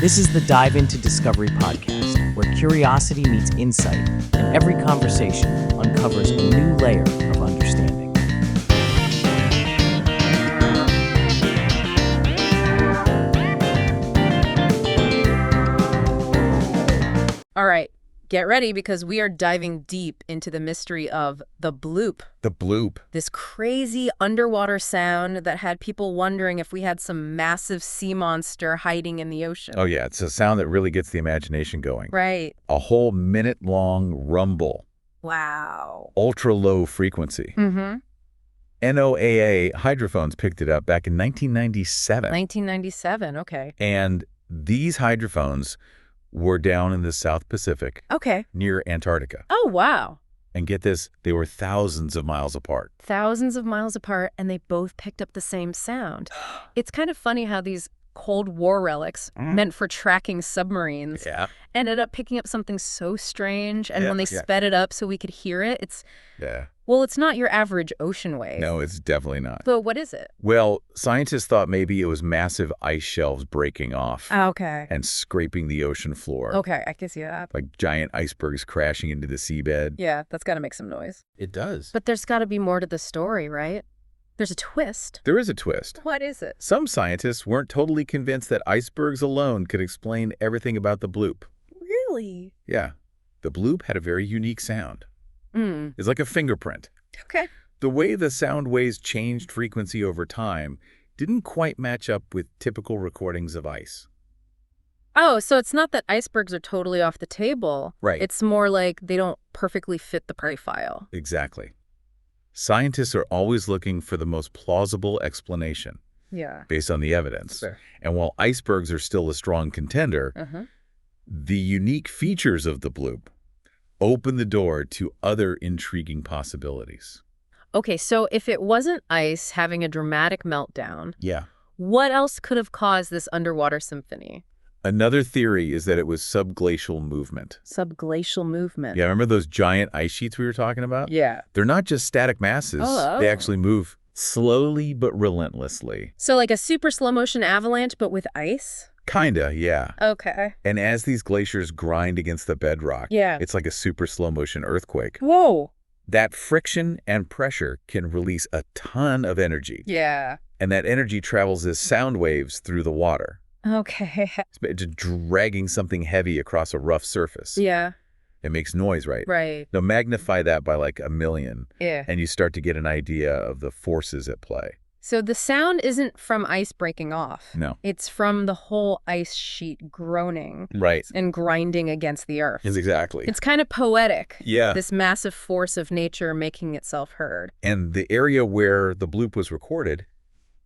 This is the Dive Into Discovery podcast, where curiosity meets insight, and every conversation uncovers a new layer of understanding. All right, get ready because we are diving deep into the mystery of the bloop. The bloop. This crazy underwater sound that had people wondering if we had some massive sea monster hiding in the ocean. Oh, yeah. It's a sound that really gets the imagination going. Right. A whole minute-long rumble. Wow. Ultra-low frequency. Mm-hmm. NOAA hydrophones picked it up back in 1997. 1997, okay. And these hydrophones were down in the South Pacific. Okay. Near Antarctica. Oh, wow. And get this, they were thousands of miles apart. Thousands of miles apart, and they both picked up the same sound. It's kind of funny how these Cold War relics meant for tracking submarines ended up picking up something so strange. And when they sped it up so we could hear it, it's not your average ocean wave. No, it's definitely not. But what is it? Well, scientists thought maybe it was massive ice shelves breaking off. Okay. And scraping the ocean floor. Okay, I can see that. Like giant icebergs crashing into the seabed. Yeah, that's got to make some noise. It does. But there's got to be more to the story, right? There's a twist. There is a twist. What is it? Some scientists weren't totally convinced that icebergs alone could explain everything about the bloop. Really? Yeah. The bloop had a very unique sound. It's like a fingerprint. Okay. The way the sound waves changed frequency over time didn't quite match up with typical recordings of ice. Oh, so it's not that icebergs are totally off the table. Right. It's more like they don't perfectly fit the profile. Exactly. Scientists are always looking for the most plausible explanation. Yeah. Based on the evidence. Sure. And while icebergs are still a strong contender, the unique features of the bloop open the door to other intriguing possibilities. Okay, so if it wasn't ice having a dramatic meltdown, Yeah. what else could have caused this underwater symphony? Another theory is that it was subglacial movement. Subglacial movement. Yeah, remember those giant ice sheets we were talking about? Yeah. They're not just static masses. Oh. They actually move slowly but relentlessly. So like a super slow motion avalanche, but with ice? Kinda, yeah. Okay. And as these glaciers grind against the bedrock, Yeah. it's like a super slow motion earthquake. Whoa. That friction and pressure can release a ton of energy. Yeah. And that energy travels as sound waves through the water. Okay. It's just dragging something heavy across a rough surface. Yeah. It makes noise, right? Right. Now magnify that by like 1,000,000. Yeah. And you start to get an idea of the forces at play. So the sound isn't from ice breaking off. No. It's from the whole ice sheet groaning Right. and grinding against the earth. Exactly. It's kind of poetic. Yeah. This massive force of nature making itself heard. And the area where the bloop was recorded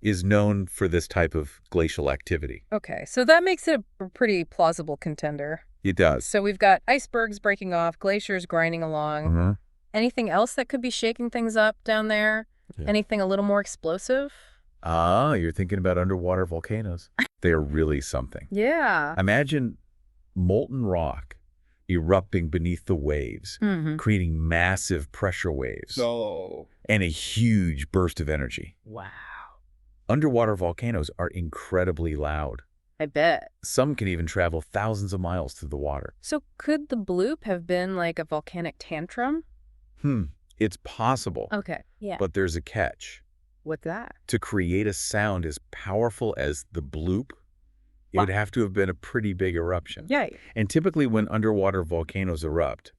is known for this type of glacial activity. Okay, so that makes it a pretty plausible contender. It does. So we've got icebergs breaking off, glaciers grinding along. Anything else that could be shaking things up down there? Yeah. Anything a little more explosive? Ah, you're thinking about underwater volcanoes. They are really something. Yeah. Imagine molten rock erupting beneath the waves, creating massive pressure waves and a huge burst of energy. Wow. Underwater volcanoes are incredibly loud. I bet. Some can even travel thousands of miles through the water. So could the bloop have been like a volcanic tantrum? It's possible, Okay. Yeah. but there's a catch. What's that? To create a sound as powerful as the bloop, it would have to have been a pretty big eruption. Yeah. And typically when underwater volcanoes erupt,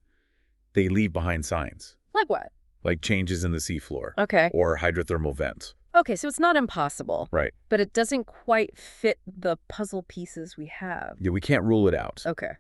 they leave behind signs, Like what? like changes in the seafloor Okay. or hydrothermal vents. Okay, so it's not impossible. Right. But it doesn't quite fit the puzzle pieces we have. Yeah, we can't rule it out, Okay.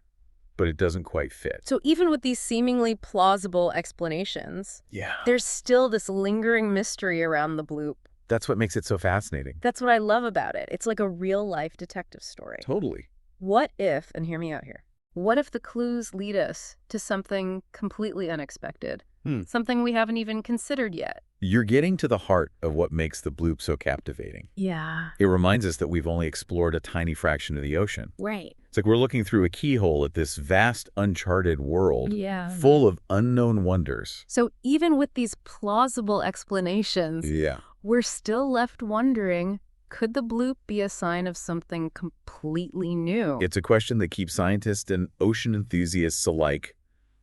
but it doesn't quite fit. So even with these seemingly plausible explanations, Yeah. there's still this lingering mystery around the bloop. That's what makes it so fascinating. That's what I love about it. It's like a real-life detective story. Totally. What if, and hear me out here, what if the clues lead us to something completely unexpected? Something we haven't even considered yet? You're getting to the heart of what makes the bloop so captivating. Yeah. It reminds us that we've only explored a tiny fraction of the ocean. Right. It's like we're looking through a keyhole at this vast, uncharted world full of unknown wonders. So even with these plausible explanations, Yeah. we're still left wondering, Could the bloop be a sign of something completely new? It's a question that keeps scientists and ocean enthusiasts alike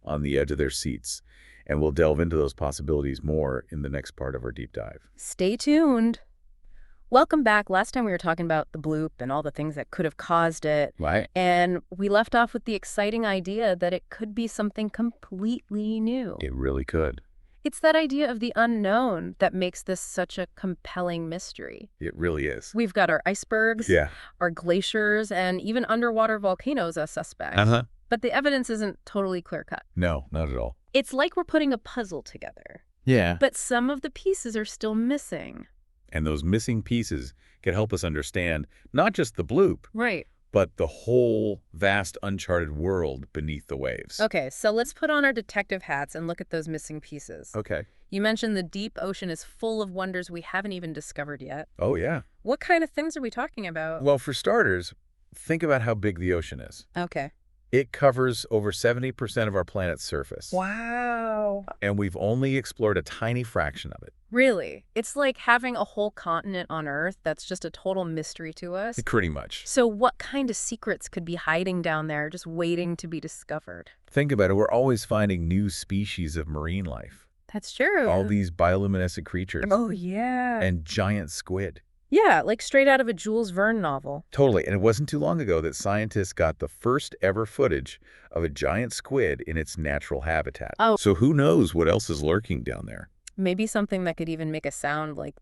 on the edge of their seats. And we'll delve into those possibilities more in the next part of our deep dive. Stay tuned. Welcome back. Last time we were talking about the bloop and all the things that could have caused it. Right. And we left off with the exciting idea that it could be something completely new. It really could. It's that idea of the unknown that makes this such a compelling mystery. It really is. We've got our icebergs, our glaciers, and even underwater volcanoes as suspects. But the evidence isn't totally clear-cut. No, not at all. It's like we're putting a puzzle together. Yeah. But some of the pieces are still missing. And those missing pieces can help us understand not just the bloop, Right. but the whole vast uncharted world beneath the waves. Okay, so let's put on our detective hats and look at those missing pieces. Okay. You mentioned the deep ocean is full of wonders we haven't even discovered yet. Oh, yeah. What kind of things are we talking about? Well, for starters, think about how big the ocean is. Okay. It covers over 70% of our planet's surface. Wow. And we've only explored a tiny fraction of it. Really? It's like having a whole continent on Earth that's just a total mystery to us. Pretty much. So what kind of secrets could be hiding down there just waiting to be discovered? Think about it. We're always finding new species of marine life. That's true. All these bioluminescent creatures. Oh, yeah. And giant squid. Yeah, like straight out of a Jules Verne novel. Totally. And it wasn't too long ago that scientists got the first ever footage of a giant squid in its natural habitat. Oh. So who knows what else is lurking down there? Maybe something that could even make a sound like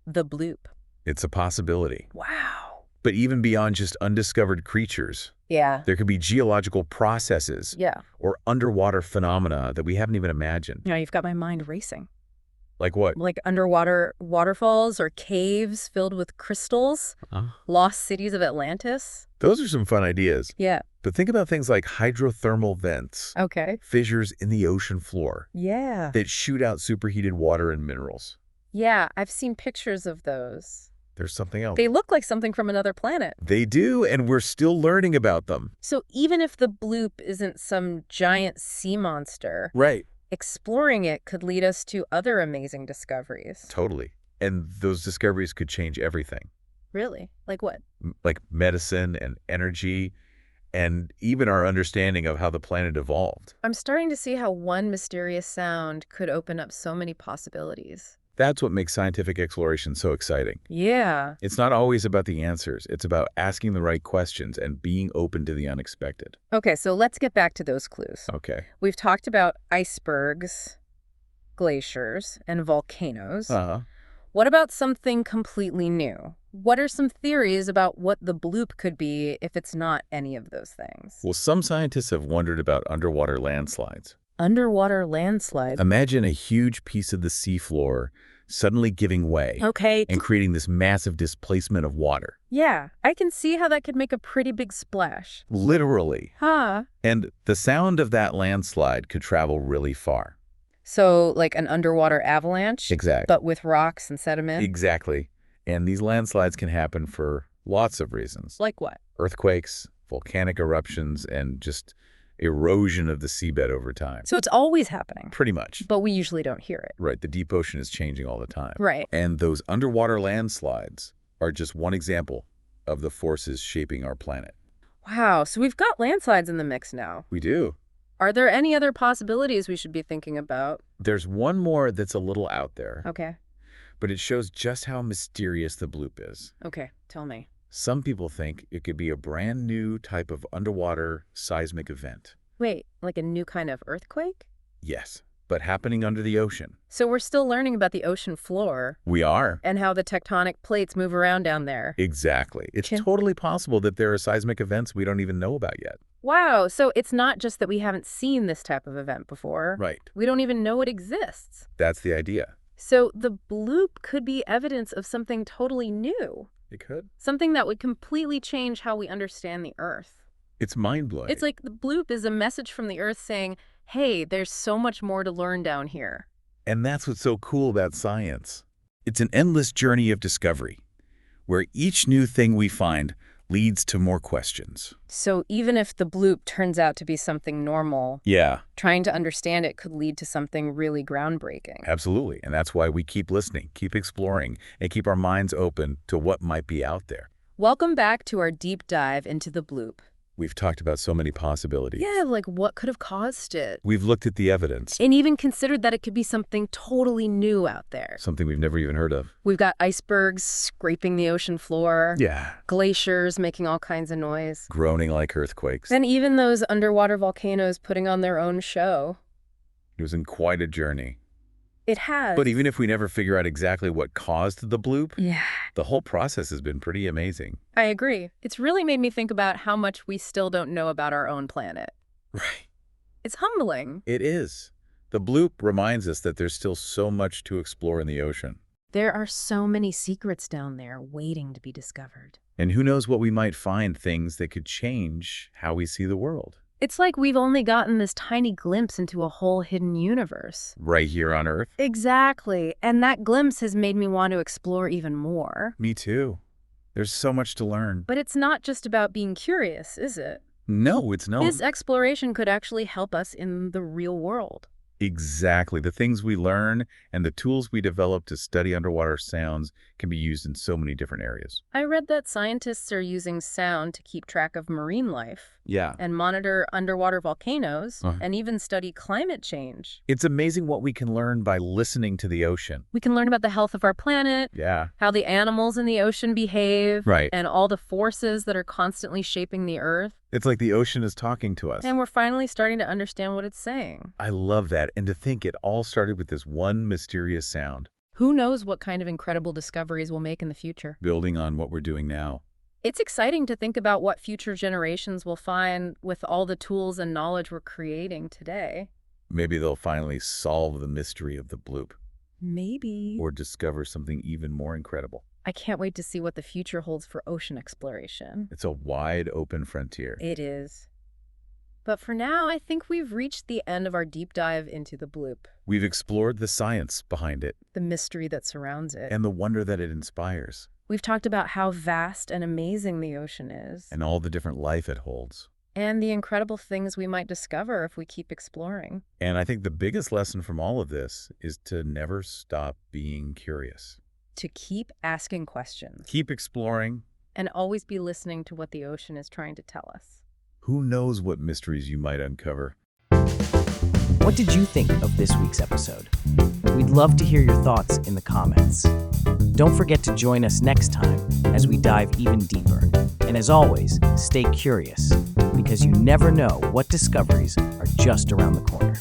the bloop. It's a possibility. Wow. But even beyond just undiscovered creatures, Yeah. there could be geological processes or underwater phenomena that we haven't even imagined. You know, you've got my mind racing. Like what? Like underwater waterfalls or caves filled with crystals, lost cities of Atlantis. Those are some fun ideas. Yeah. But think about things like hydrothermal vents, Okay. fissures in the ocean floor Yeah. that shoot out superheated water and minerals. Yeah, I've seen pictures of those. There's something else. They look like something from another planet. They do, and we're still learning about them. So even if the bloop isn't some giant sea monster, Right. exploring it could lead us to other amazing discoveries. Totally. And those discoveries could change everything. Really? Like what? Like medicine and energy, and even our understanding of how the planet evolved. I'm starting to see how one mysterious sound could open up so many possibilities. That's what makes scientific exploration so exciting. Yeah. It's not always about the answers. It's about asking the right questions and being open to the unexpected. Okay, so let's get back to those clues. Okay. We've talked about icebergs, glaciers, and volcanoes. What about something completely new? What are some theories about what the bloop could be if it's not any of those things? Well, some scientists have wondered about underwater landslides. Underwater landslides? Imagine a huge piece of the seafloor suddenly giving way. Okay. And creating this massive displacement of water. Yeah, I can see how that could make a pretty big splash. Literally. Huh. And the sound of that landslide could travel really far. So like an underwater avalanche? Exactly. But with rocks and sediment? Exactly. And these landslides can happen for lots of reasons. Like what? Earthquakes, volcanic eruptions, and just erosion of the seabed over time. So it's always happening? Pretty much. But we usually don't hear it. Right. The deep ocean is changing all the time. Right. And those underwater landslides are just one example of the forces shaping our planet. Wow. So we've got landslides in the mix now. We do. Are there any other possibilities we should be thinking about? There's one more that's a little out there. Okay. But it shows just how mysterious the bloop is. Okay. Tell me. Some people think it could be a brand new type of underwater seismic event. Wait, like a new kind of earthquake? Yes, but happening under the ocean. So we're still learning about the ocean floor. We are. And how the tectonic plates move around down there. Exactly. It's totally possible that there are seismic events we don't even know about yet. Wow, so it's not just that we haven't seen this type of event before. Right. We don't even know it exists. That's the idea. So the bloop could be evidence of something totally new. It could. Something that would completely change how we understand the Earth. It's mind-blowing. It's like the bloop is a message from the Earth saying, hey, there's so much more to learn down here. And that's what's so cool about science. It's an endless journey of discovery, where each new thing we find leads to more questions. So even if the bloop turns out to be something normal, Yeah, trying to understand it could lead to something really groundbreaking. absolutely. And that's why we keep listening, keep exploring, and keep our minds open to what might be out there. Welcome back to our deep dive into the bloop. We've talked about so many possibilities. Yeah, like what could have caused it? We've looked at the evidence. And even considered that it could be something totally new out there. Something we've never even heard of. We've got icebergs scraping the ocean floor. Yeah. Glaciers making all kinds of noise. Groaning like earthquakes. And even those underwater volcanoes putting on their own show. It was in quite a journey. It has. But even if we never figure out exactly what caused the bloop, yeah, the whole process has been pretty amazing. I agree. It's really made me think about how much we still don't know about our own planet. Right. It's humbling. It is. The bloop reminds us that there's still so much to explore in the ocean. There are so many secrets down there waiting to be discovered. And who knows what we might find, things that could change how we see the world. It's like we've only gotten this tiny glimpse into a whole hidden universe. Right here on Earth. Exactly. And that glimpse has made me want to explore even more. Me too. There's so much to learn. But it's not just about being curious, is it? No, it's not. This exploration could actually help us in the real world. Exactly. The things we learn and the tools we develop to study underwater sounds can be used in so many different areas. I read that scientists are using sound to keep track of marine life. Yeah. And monitor underwater volcanoes, and even study climate change. It's amazing what we can learn by listening to the ocean. We can learn about the health of our planet, Yeah. how the animals in the ocean behave, Right. and all the forces that are constantly shaping the Earth. It's like the ocean is talking to us. And we're finally starting to understand what it's saying. I love that. And to think it all started with this one mysterious sound. Who knows what kind of incredible discoveries we'll make in the future? Building on what we're doing now. It's exciting to think about what future generations will find with all the tools and knowledge we're creating today. Maybe they'll finally solve the mystery of the bloop. Maybe. Or discover something even more incredible. I can't wait to see what the future holds for ocean exploration. It's a wide open frontier. It is. But for now, I think we've reached the end of our deep dive into the bloop. We've explored the science behind it. The mystery that surrounds it. And the wonder that it inspires. We've talked about how vast and amazing the ocean is. And all the different life it holds. And the incredible things we might discover if we keep exploring. And I think the biggest lesson from all of this is to never stop being curious. To keep asking questions. Keep exploring. And always be listening to what the ocean is trying to tell us. Who knows what mysteries you might uncover? What did you think of this week's episode? We'd love to hear your thoughts in the comments. Don't forget to join us next time as we dive even deeper. And as always, stay curious, because you never know what discoveries are just around the corner.